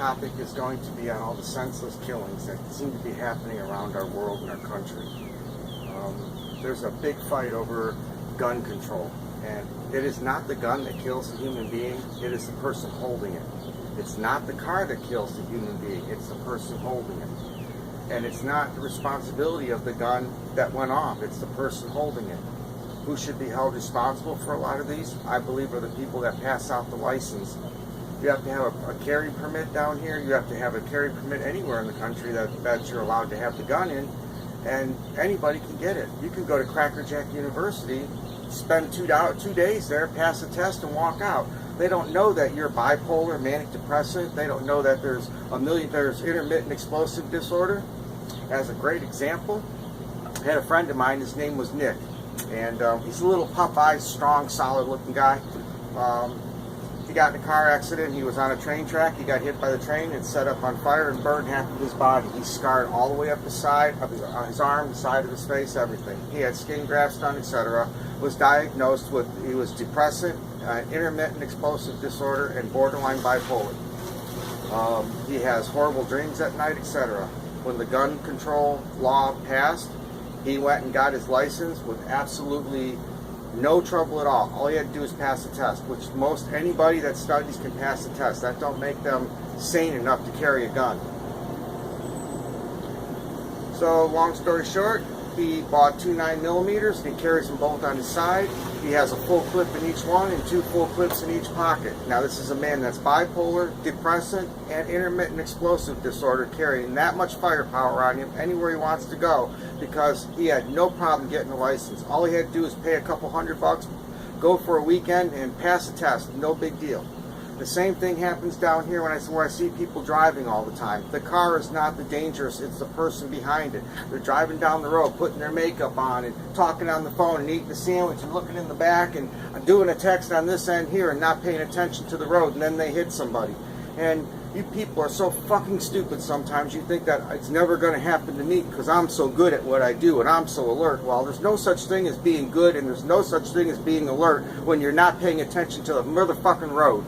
topic is going to be on all the senseless killings that seem to be happening around our world and our country. There's a big fight over gun control, and it is not the gun that kills the human being, it is the person holding it. It's not the car that kills the human being, it's the person holding it. And it's not the responsibility of the gun that went off, it's the person holding it. Who should be held responsible for a lot of these? I believe are the people that pass out the license. You have to have a carry permit down here. You have to have a carry permit anywhere in the country that you're allowed to have the gun in. And anybody can get it. You can go to Cracker Jack University, spend 2 days there, pass a test, and walk out. They don't know that you're bipolar, manic depressant. They don't know that there's intermittent explosive disorder. As a great example, I had a friend of mine, his name was Nick. And he's a little Popeye, strong, solid-looking guy. He got in a car accident. He was on a train track. He got hit by the train and set up on fire and burned half of his body. He's scarred all the way up the side of his arm, the side of his face, everything. He had skin grafts done, etc. Was diagnosed with, he was depressant, intermittent explosive disorder, and borderline bipolar. He has horrible dreams at night, etc. When the gun control law passed, he went and got his license with absolutely no trouble at all. All he had to do is pass the test, which most anybody that studies can pass the test. That don't make them sane enough to carry a gun. So long story short, he bought 2 9mm and he carries them both on his side. He has a full clip in each one and 2 full clips in each pocket. Now this is a man that's bipolar, depressant, and intermittent explosive disorder, carrying that much firepower on him anywhere he wants to go because he had no problem getting a license. All he had to do was pay a couple $100, go for a weekend, and pass the test. No big deal. The same thing happens down here where I see people driving all the time. The car is not the dangerous, it's the person behind it. They're driving down the road, putting their makeup on and talking on the phone and eating a sandwich and looking in the back and doing a text on this end here and not paying attention to the road, and then they hit somebody. And you people are so fucking stupid sometimes. You think that it's never going to happen to me because I'm so good at what I do and I'm so alert. Well, there's no such thing as being good and there's no such thing as being alert when you're not paying attention to the motherfucking road.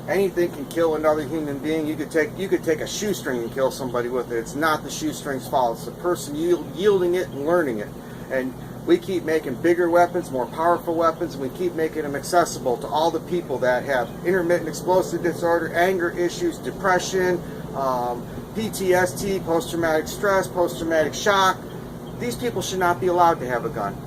Anything can kill another human being. You could take a shoestring and kill somebody with it. It's not the shoestring's fault. It's the person yielding it and learning it. And we keep making bigger weapons, more powerful weapons, and we keep making them accessible to all the people that have intermittent explosive disorder, anger issues, depression, PTSD, post-traumatic stress, post-traumatic shock. These people should not be allowed to have a gun.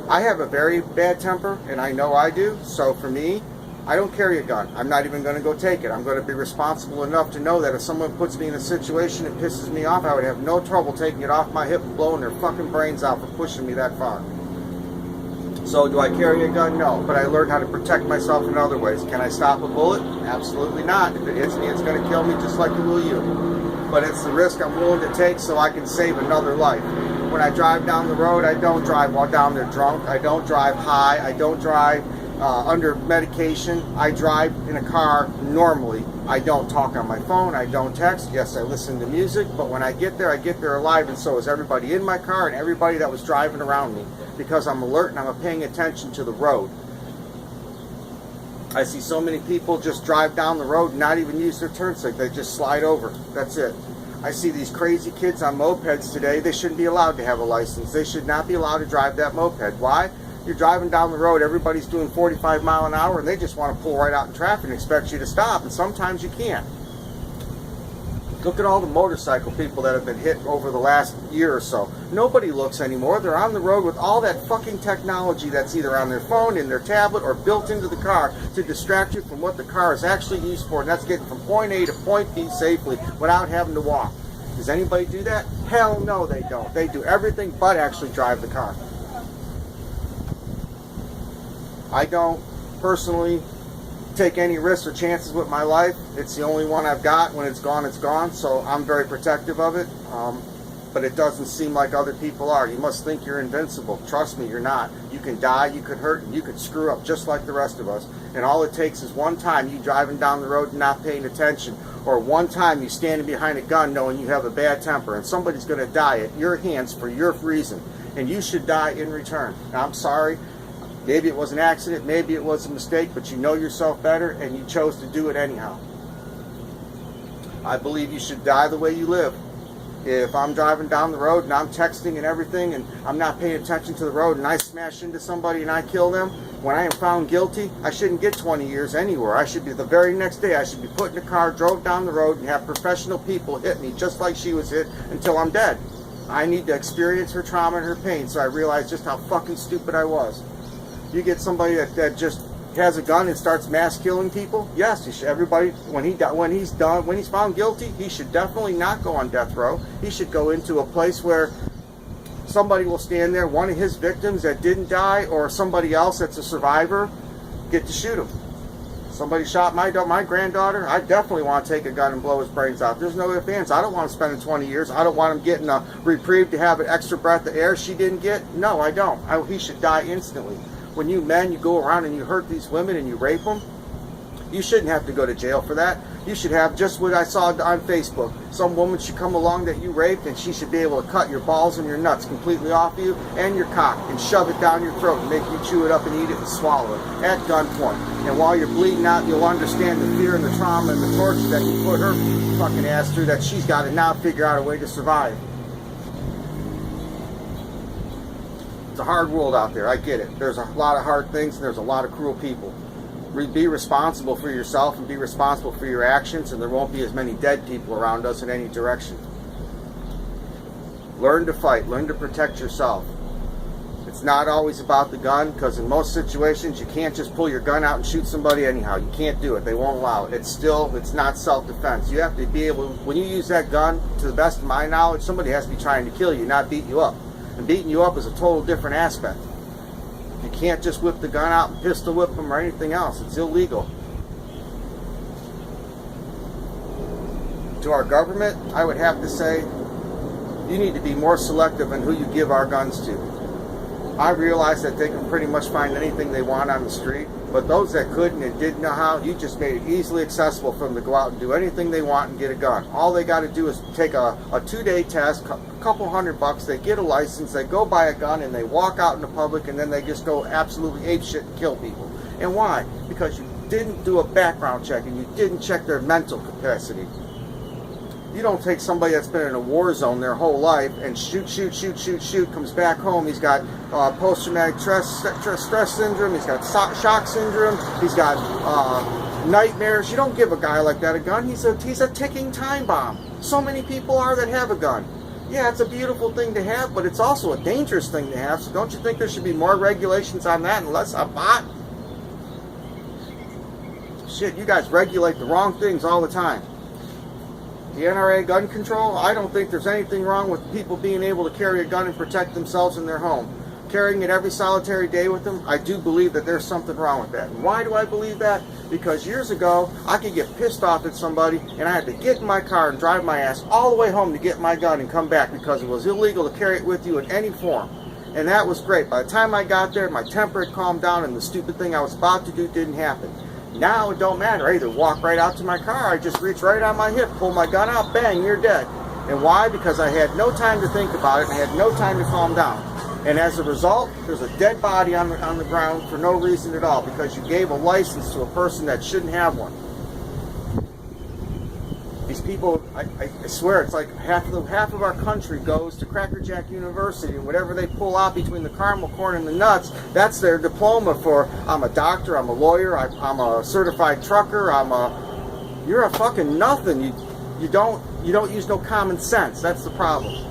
I have a very bad temper, and I know I do, so for me, I don't carry a gun. I'm not even going to go take it. I'm going to be responsible enough to know that if someone puts me in a situation that pisses me off, I would have no trouble taking it off my hip and blowing their fucking brains out for pushing me that far. So do I carry a gun? No. But I learned how to protect myself in other ways. Can I stop a bullet? Absolutely not. If it hits me, it's going to kill me just like it will you. But it's the risk I'm willing to take so I can save another life. When I drive down the road, I don't drive while down there drunk. I don't drive high. I don't drive under medication. I drive in a car normally. I don't talk on my phone. I don't text. Yes, I listen to music, but when I get there alive, and so is everybody in my car and everybody that was driving around me, because I'm alert and I'm paying attention to the road. I see so many people just drive down the road and not even use their turn signal. They just slide over. That's it. I see these crazy kids on mopeds today. They shouldn't be allowed to have a license. They should not be allowed to drive that moped. Why? You're driving down the road, everybody's doing 45 miles an hour, and they just want to pull right out in traffic and expect you to stop, and sometimes you can't. Look at all the motorcycle people that have been hit over the last year or so. Nobody looks anymore. They're on the road with all that fucking technology that's either on their phone, in their tablet, or built into the car to distract you from what the car is actually used for, and that's getting from point A to point B safely without having to walk. Does anybody do that? Hell no, they don't. They do everything but actually drive the car. I don't personally take any risks or chances with my life. It's the only one I've got. When it's gone, it's gone. So I'm very protective of it. But it doesn't seem like other people are. You must think you're invincible. Trust me, you're not. You can die, you could hurt, and you could screw up just like the rest of us. And all it takes is one time you driving down the road and not paying attention, or one time you standing behind a gun knowing you have a bad temper, and somebody's going to die at your hands for your reason, and you should die in return. Now, I'm sorry. Maybe it was an accident, maybe it was a mistake, but you know yourself better and you chose to do it anyhow. I believe you should die the way you live. If I'm driving down the road and I'm texting and everything and I'm not paying attention to the road and I smash into somebody and I kill them, when I am found guilty, I shouldn't get 20 years anywhere. I should be, the very next day, I should be put in a car, drove down the road, and have professional people hit me just like she was hit until I'm dead. I need to experience her trauma and her pain so I realize just how fucking stupid I was. You get somebody that just has a gun and starts mass killing people, yes, you should, everybody, when he's found guilty, he should definitely not go on death row. He should go into a place where somebody will stand there, one of his victims that didn't die or somebody else that's a survivor, get to shoot him. Somebody shot my granddaughter, I definitely want to take a gun and blow his brains out. There's no ifs, ands. I don't want to spend 20 years. I don't want him getting a reprieve to have an extra breath of air she didn't get. No, I don't. He should die instantly. When you men, you go around and you hurt these women and you rape them, you shouldn't have to go to jail for that. You should have just what I saw on Facebook. Some woman should come along that you raped and she should be able to cut your balls and your nuts completely off you and your cock and shove it down your throat and make you chew it up and eat it and swallow it at gunpoint. And while you're bleeding out, you'll understand the fear and the trauma and the torture that you put her fucking ass through, that she's got to now figure out a way to survive. It's a hard world out there, I get it. There's a lot of hard things and there's a lot of cruel people. Be responsible for yourself and be responsible for your actions, and there won't be as many dead people around us in any direction. Learn to fight, learn to protect yourself. It's not always about the gun, because in most situations you can't just pull your gun out and shoot somebody anyhow. You can't do it. They won't allow it. It's not self-defense. You have to be able, when you use that gun, to the best of my knowledge, somebody has to be trying to kill you, not beat you up. And beating you up is a total different aspect. You can't just whip the gun out and pistol whip them or anything else. It's illegal. To our government, I would have to say, you need to be more selective in who you give our guns to. I realize that they can pretty much find anything they want on the street, but those that couldn't and didn't know how, you just made it easily accessible for them to go out and do anything they want and get a gun. All they got to do is take a 2-day test, a couple $100, they get a license, they go buy a gun, and they walk out in the public, and then they just go absolutely apeshit and kill people. And why? Because you didn't do a background check and you didn't check their mental capacity. You don't take somebody that's been in a war zone their whole life and shoot, comes back home, he's got post-traumatic stress syndrome, he's got shock syndrome, he's got nightmares. You don't give a guy like that a gun. He's a ticking time bomb. So many people are that have a gun. Yeah, it's a beautiful thing to have, but it's also a dangerous thing to have, so don't you think there should be more regulations on that and less a bot? Shit, you guys regulate the wrong things all the time. The NRA gun control, I don't think there's anything wrong with people being able to carry a gun and protect themselves in their home. Carrying it every solitary day with them, I do believe that there's something wrong with that. And why do I believe that? Because years ago, I could get pissed off at somebody and I had to get in my car and drive my ass all the way home to get my gun and come back because it was illegal to carry it with you in any form. And that was great. By the time I got there, my temper had calmed down and the stupid thing I was about to do didn't happen. Now it don't matter. I either walk right out to my car, I just reach right on my hip, pull my gun out, bang, you're dead. And why? Because I had no time to think about it and I had no time to calm down. And as a result, there's a dead body on the ground for no reason at all, because you gave a license to a person that shouldn't have one. These people, I swear, it's like half of our country goes to Cracker Jack University, and whatever they pull out between the caramel corn and the nuts, that's their diploma for, I'm a doctor, I'm a lawyer, I'm a certified trucker, you're a fucking nothing. You don't use no common sense. That's the problem.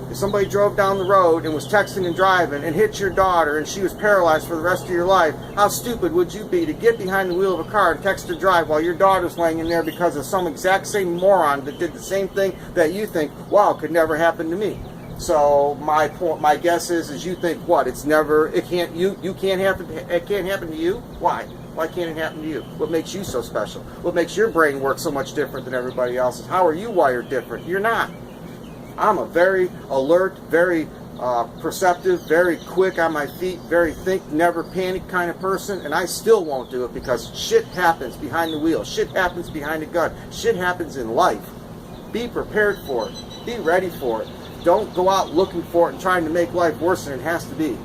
If somebody drove down the road and was texting and driving and hit your daughter and she was paralyzed for the rest of your life, how stupid would you be to get behind the wheel of a car and text or drive while your daughter's laying in there because of some exact same moron that did the same thing that you think, wow, could never happen to me? So my guess is you think what? It can't happen to you? Why? Why can't it happen to you? What makes you so special? What makes your brain work so much different than everybody else's? How are you wired different? You're not. I'm a very alert, very perceptive, very quick on my feet, very think, never panic kind of person, and I still won't do it because shit happens behind the wheel. Shit happens behind a gun. Shit happens in life. Be prepared for it. Be ready for it. Don't go out looking for it and trying to make life worse than it has to be.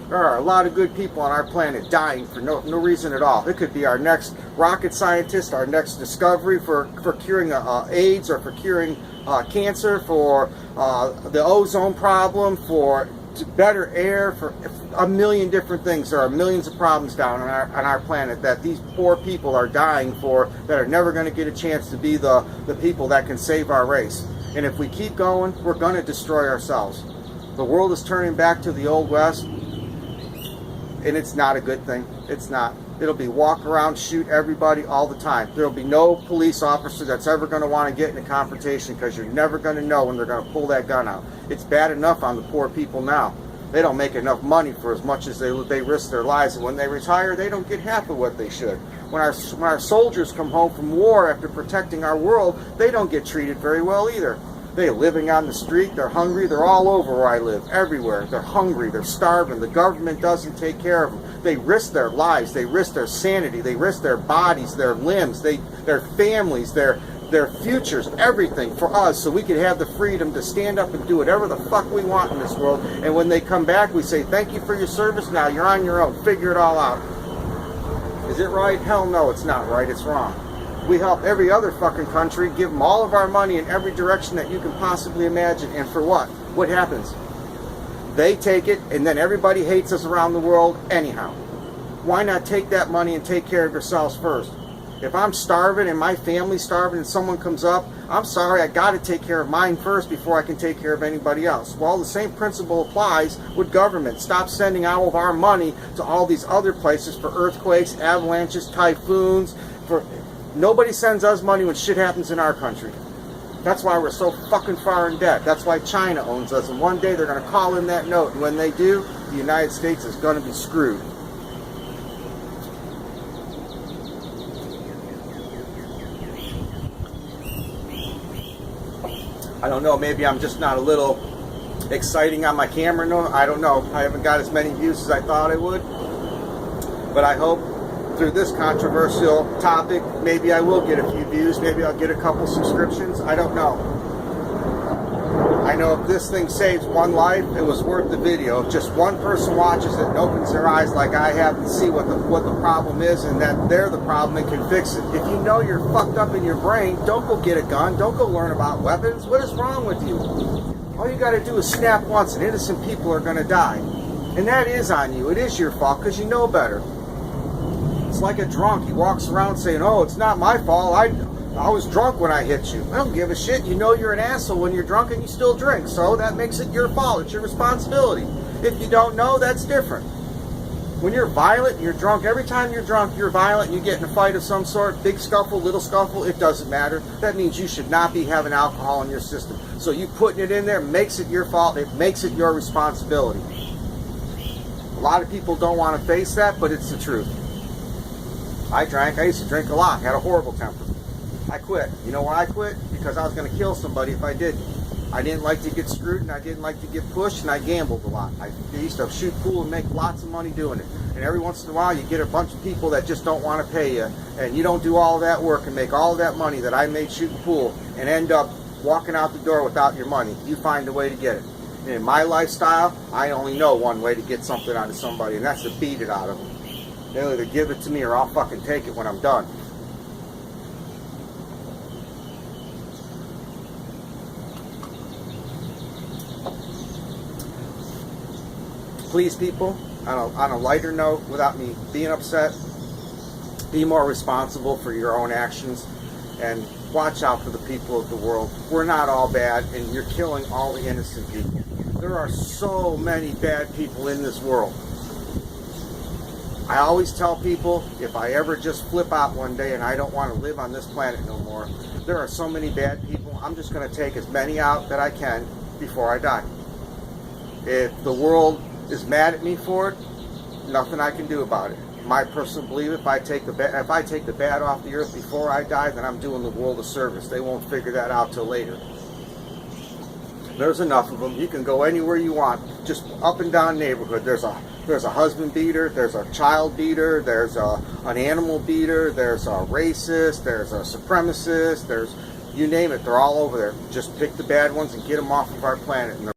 There are a lot of good people on our planet dying for no reason at all. It could be our next rocket scientist, our next discovery for curing AIDS, or for curing cancer, for the ozone problem, for better air, for a million different things. There are millions of problems down on our planet that these poor people are dying for, that are never going to get a chance to be the people that can save our race. And if we keep going, we're going to destroy ourselves. The world is turning back to the Old West, and it's not a good thing. It's not. It'll be walk around, shoot everybody all the time. There'll be no police officer that's ever going to want to get in a confrontation, because you're never going to know when they're going to pull that gun out. It's bad enough on the poor people now. They don't make enough money for as much as they risk their lives, and when they retire, they don't get half of what they should. When our soldiers come home from war after protecting our world, they don't get treated very well either. They're living on the street, they're hungry, they're all over where I live, everywhere. They're hungry, they're starving, the government doesn't take care of them. They risk their lives, they risk their sanity, they risk their bodies, their limbs, their families, their futures, everything for us, so we can have the freedom to stand up and do whatever the fuck we want in this world. And when they come back, we say, thank you for your service, now you're on your own, figure it all out. Is it right? Hell no, it's not right, it's wrong. We help every other fucking country, give them all of our money in every direction that you can possibly imagine, and for what? What happens? They take it, and then everybody hates us around the world anyhow. Why not take that money and take care of yourselves first? If I'm starving and my family's starving and someone comes up, I'm sorry, I got to take care of mine first before I can take care of anybody else. Well, the same principle applies with government. Stop sending all of our money to all these other places for earthquakes, avalanches, typhoons. Nobody sends us money when shit happens in our country. That's why we're so fucking far in debt. That's why China owns us, and one day they're going to call in that note, and when they do, the United States is going to be screwed. I don't know, maybe I'm just not a little exciting on my camera. No, I don't know. I haven't got as many views as I thought I would. But I hope through this controversial topic, maybe I will get a few views. Maybe I'll get a couple subscriptions. I don't know. I know if this thing saves one life, it was worth the video. If just one person watches it and opens their eyes like I have and see what the problem is, and that they're the problem and can fix it. If you know you're fucked up in your brain, don't go get a gun. Don't go learn about weapons. What is wrong with you? All you got to do is snap once, and innocent people are going to die. And that is on you. It is your fault because you know better. It's like a drunk. He walks around saying, oh, it's not my fault. I was drunk when I hit you. I don't give a shit. You know you're an asshole when you're drunk and you still drink. So that makes it your fault. It's your responsibility. If you don't know, that's different. When you're violent, you're drunk. Every time you're drunk, you're violent, you get in a fight of some sort, big scuffle, little scuffle, it doesn't matter. That means you should not be having alcohol in your system. So you putting it in there makes it your fault. It makes it your responsibility. A lot of people don't want to face that, but it's the truth. I drank. I used to drink a lot. Had a horrible temper. I quit. You know why I quit? Because I was going to kill somebody if I didn't. I didn't like to get screwed, and I didn't like to get pushed, and I gambled a lot. I used to shoot pool and make lots of money doing it. And every once in a while, you get a bunch of people that just don't want to pay you, and you don't do all that work and make all of that money that I made shooting pool, and end up walking out the door without your money. You find a way to get it. And in my lifestyle, I only know one way to get something out of somebody, and that's to beat it out of them. They'll either give it to me or I'll fucking take it when I'm done. Please, people, on a lighter note, without me being upset, be more responsible for your own actions and watch out for the people of the world. We're not all bad, and you're killing all the innocent people. There are so many bad people in this world. I always tell people, if I ever just flip out one day and I don't want to live on this planet no more, there are so many bad people, I'm just going to take as many out that I can before I die. If the world is mad at me for it, nothing I can do about it. My personal belief, if I take the bad off the earth before I die, then I'm doing the world a service. They won't figure that out till later. There's enough of them. You can go anywhere you want, just up and down neighborhood. There's a husband beater, there's a child beater, there's an animal beater, there's a racist, there's a supremacist, there's, you name it, they're all over there. Just pick the bad ones and get them off of our planet. And